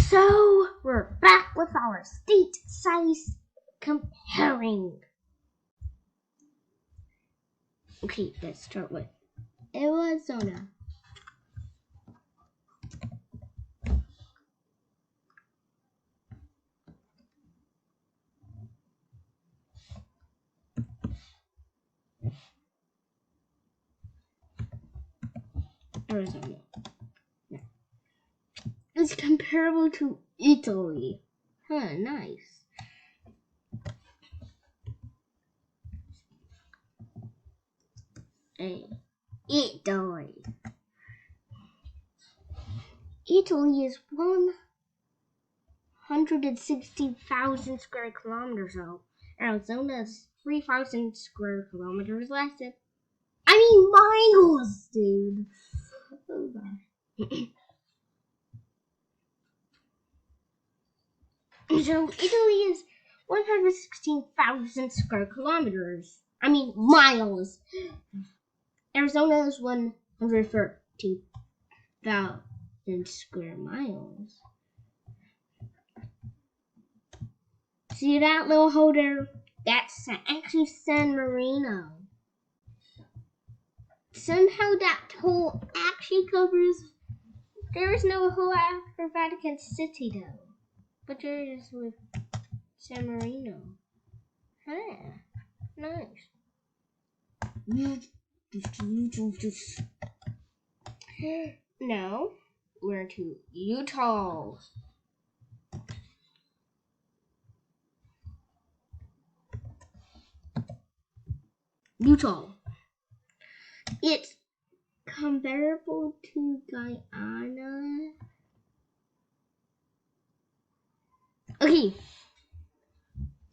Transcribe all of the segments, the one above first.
So, we're back with our state size comparing. Okay, let's start with Arizona. Arizona. Yeah. It's comparable to Italy. Huh, nice. Italy. Italy is 160,000 square kilometers, so Arizona is 3,000 square kilometers less. Miles, dude. Oh, God. So Italy is 116,000 square kilometers. Miles. Arizona is 130,000 square miles. See that little hole there? That's actually San Marino. Somehow that hole actually covers. There is no hole after Vatican City though. But there is with San Marino. Huh. Nice. Now, we're to Utah. Utah. It's comparable to Guyana. Okay.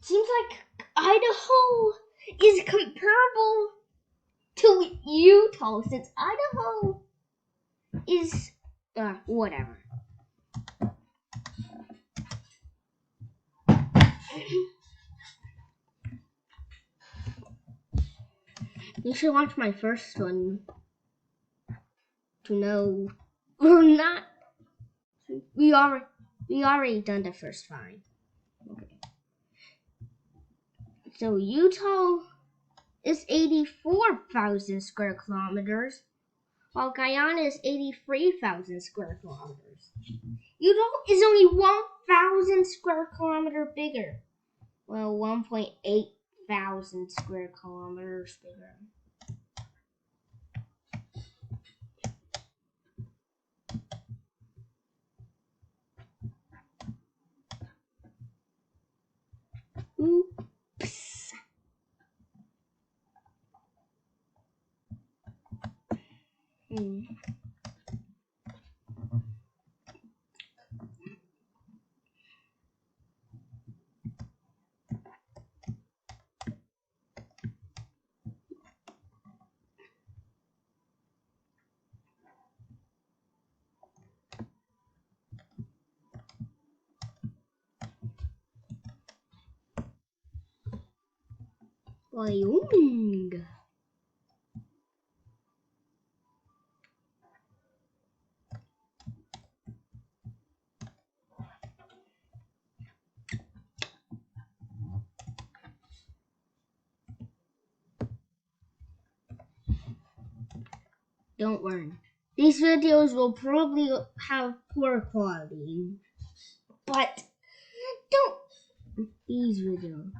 Seems like Idaho is comparable to Utah since Idaho is whatever. You should watch my first one to know or not. We already done the first 5. Okay. So Utah is 84,000 square kilometers, while Guyana is 83,000 square kilometers. Utah is only 1,000 square kilometer bigger. Well, 1.8 thousand square kilometers bigger. Oops. Wyoming. Don't worry. These videos will probably have poor quality. But don't these videos.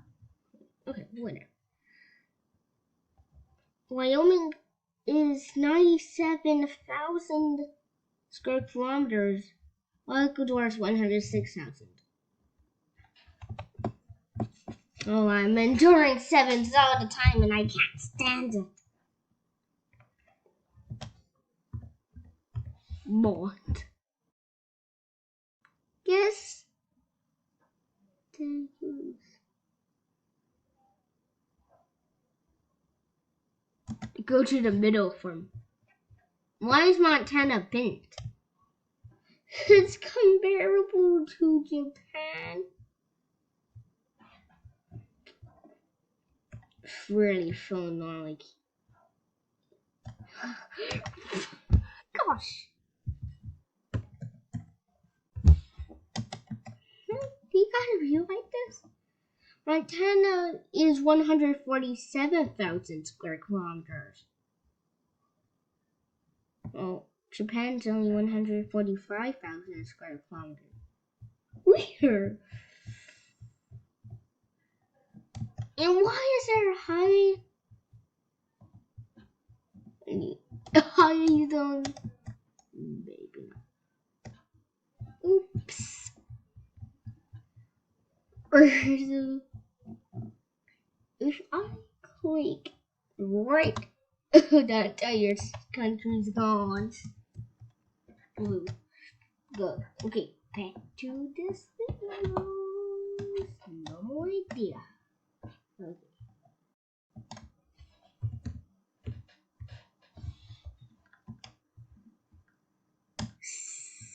Okay, whatever. Wyoming is 97,000 square kilometers, while Ecuador is 106,000. Oh, I'm enduring 7s all the time and I can't stand it. But guess go to the middle form. Why is Montana pink? It's comparable to Japan. It's really fun normally. Gosh. Montana is 147,000 square kilometers. Well, Japan's only 145,000 square kilometers. Weird. And why is there high zone? Maybe not. Oops. If I click right, that entire country's gone. Blue. Good. Okay, back to this video. No idea. Okay.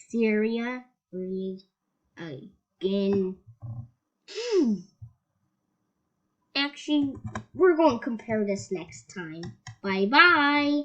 Syria league again. Actually, we're going to compare this next time. Bye bye.